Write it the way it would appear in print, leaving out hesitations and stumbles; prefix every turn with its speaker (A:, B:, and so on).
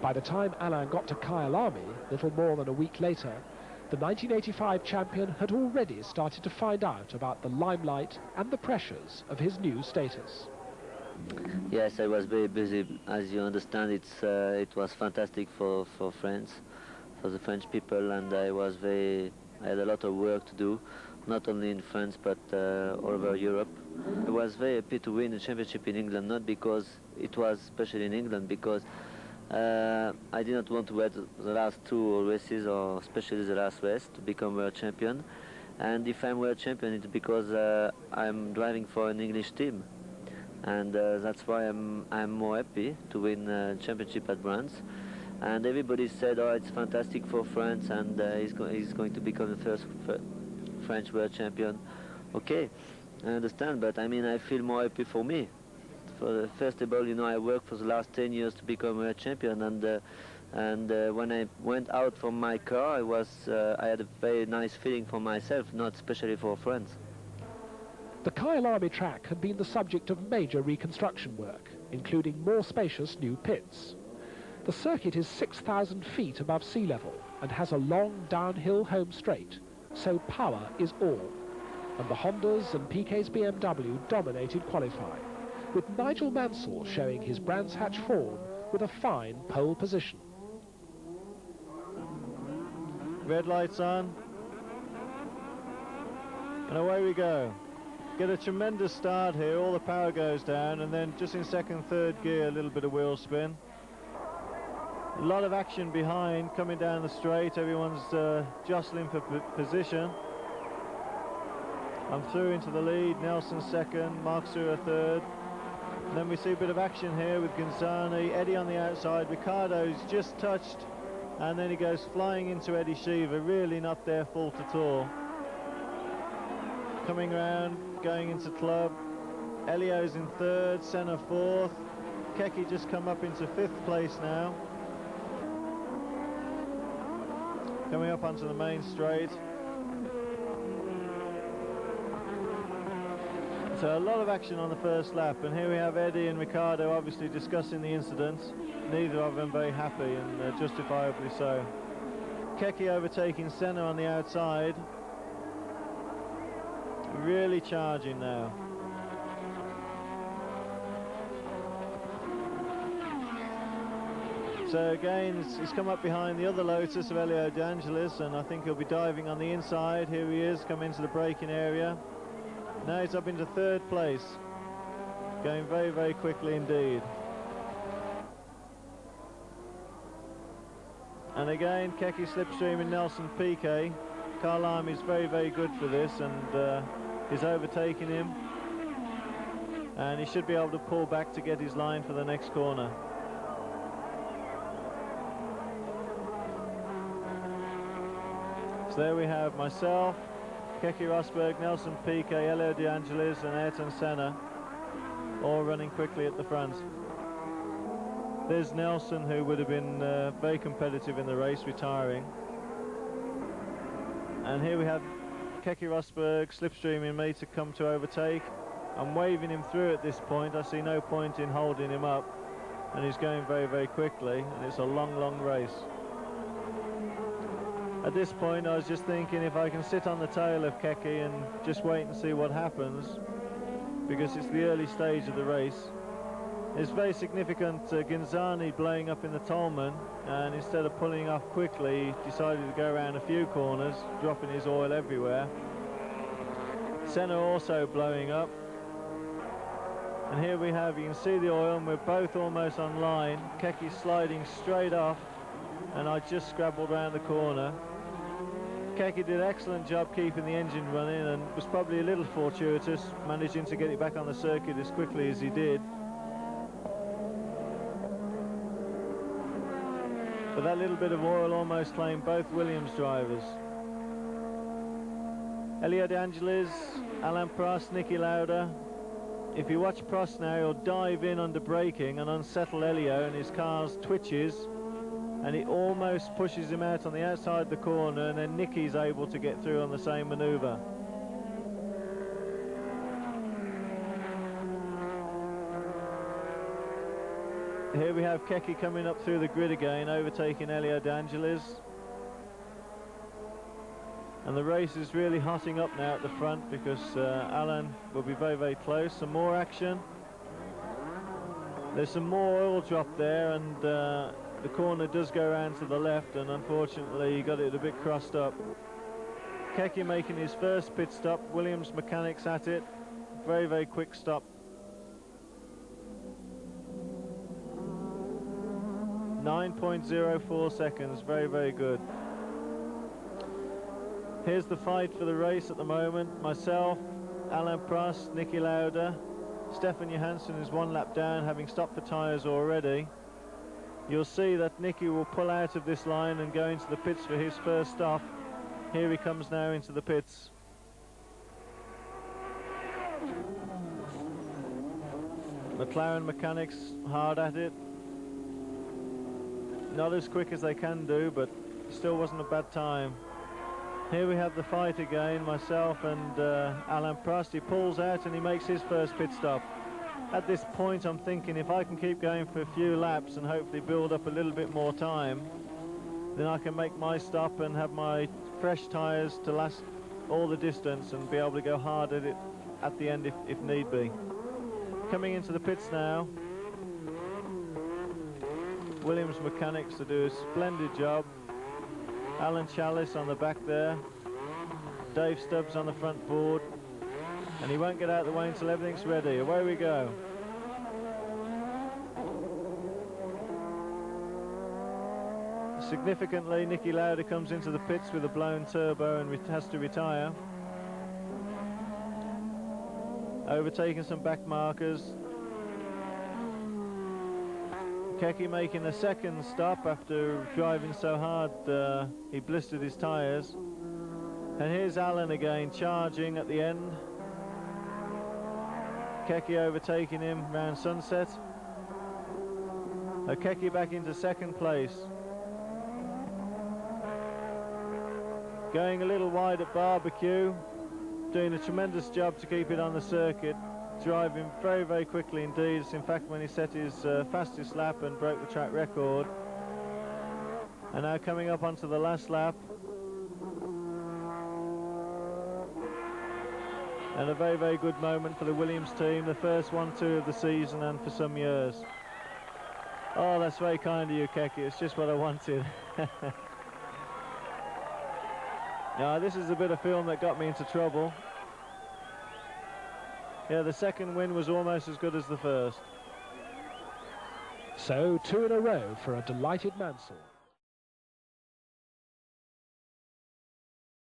A: By the time Alain got to Kyalami, little more than a week later, the 1985 champion had already started to find out about the limelight and the pressures of his new status.
B: Yes, I was very busy. As you understand, it was fantastic for France, for the French people, and I had a lot of work to do, not only in France but all over Europe. I was very happy to win the championship in England, not because it was especially in England, because I did not want to wait the last two races, or especially the last race, to become world champion. And if I'm world champion, it's because I'm driving for an English team. And that's why I'm more happy to win championship at Brands. And everybody said, oh, it's fantastic for France, and he's going to become the first French world champion. Okay, I understand, but I mean, I feel more happy for me. First of all, you know, I worked for the last 10 years to become world champion, and when I went out from my car, I had a very nice feeling for myself, not especially for France.
A: The Kyalami track had been the subject of major reconstruction work, including more spacious new pits. The circuit is 6,000 feet above sea level and has a long downhill home straight, so power is all. And the Hondas and Piquet's BMW dominated qualifying, with Nigel Mansell showing his Brands Hatch form with a fine pole position.
C: Red lights on, and away we go. Get a tremendous start here, all the power goes down, and then just in second, third gear, a little bit of wheel spin. A lot of action behind, coming down the straight, everyone's jostling for position. I'm through into the lead, Nelson second, Mark Suhr third. And then we see a bit of action here with Gonzani, Eddie on the outside, Ricciardo's just touched, and then he goes flying into Eddie Shiva, really not their fault at all. Coming round, going into club, Elio's in third, Senna fourth, Keke just come up into fifth place now. Coming up onto the main straight. So a lot of action on the first lap, and here we have Eddie and Ricciardo obviously discussing the incident. Neither of them very happy, and justifiably so. Keke overtaking Senna on the outside. Really charging now. So again, he's come up behind the other Lotus of Elio De Angelis, and I think he'll be diving on the inside. Here he is, come into the braking area. Now he's up into third place. Going very, very quickly indeed. And again, Keke slipstreaming Nelson Piquet. Kyalami is very, very good for this, and he's overtaking him. And he should be able to pull back to get his line for the next corner. So there we have myself, Keke Rosberg, Nelson Piquet, Elio De Angelis and Ayrton Senna, all running quickly at the front. There's Nelson, who would have been very competitive in the race, retiring. And here we have Keke Rosberg slipstreaming me to come to overtake. I'm waving him through at this point. I see no point in holding him up, and he's going very, very quickly, and it's a long, long race. At this point, I was just thinking if I can sit on the tail of Keke and just wait and see what happens, because it's the early stage of the race. It's very significant, Gonzani blowing up in the Tolman, and instead of pulling off quickly, he decided to go around a few corners, dropping his oil everywhere. Senna also blowing up. And here we have, you can see the oil, and we're both almost on line. Keke's sliding straight off, and I just scrabbled around the corner. Keke did an excellent job keeping the engine running, and was probably a little fortuitous, managing to get it back on the circuit as quickly as he did. But that little bit of oil almost claimed both Williams drivers. Elio De Angelis, Alain Prost, Niki Lauda. If you watch Prost now, he'll dive in under braking and unsettle Elio, and his car twitches, and he almost pushes him out on the outside of the corner, and then Niki's able to get through on the same manoeuvre. Here we have Keke coming up through the grid again, overtaking Elio De Angelis. And the race is really hotting up now at the front because Alan will be very, very close. Some more action. There's some more oil drop there, and the corner does go around to the left, and unfortunately he got it a bit crossed up. Keke making his first pit stop. Williams mechanics at it. Very, very quick stop. 9.04 seconds. Very, very good. Here's the fight for the race at the moment. Myself, Alain Prost, Niki Lauda. Stefan Johansson is one lap down, having stopped the tyres already. You'll see that Niki will pull out of this line and go into the pits for his first stop. Here he comes now into the pits. McLaren mechanics hard at it. Not as quick as they can do, but still wasn't a bad time. Here we have the fight again, myself and Alain Prost. He pulls out and he makes his first pit stop. At this point I'm thinking, if I can keep going for a few laps and hopefully build up a little bit more time, then I can make my stop and have my fresh tyres to last all the distance and be able to go hard at it at the end if need be. Coming into the pits now, Williams mechanics to do a splendid job. Alan Chalice on the back there, Dave Stubbs on the front board, and he won't get out of the way until everything's ready. Away we go. Significantly, Niki Lauda comes into the pits with a blown turbo and has to retire. Overtaking some back markers. Keke making a second stop after driving so hard he blistered his tyres. And here's Alan again charging at the end. Keke overtaking him round sunset. Keke back into second place. Going a little wide at Barbecue, doing a tremendous job to keep it on the circuit. Driving very, very quickly indeed. It's in fact when he set his fastest lap and broke the track record. And now coming up onto the last lap. And a very, very good moment for the Williams team. The first 1-2 of the season and for some years. Oh, that's very kind of you, Keke. It's just what I wanted. Now, this is a bit of film that got me into trouble. Yeah, the second win was almost as good as the first.
A: So 2 in a row for a delighted Mansell.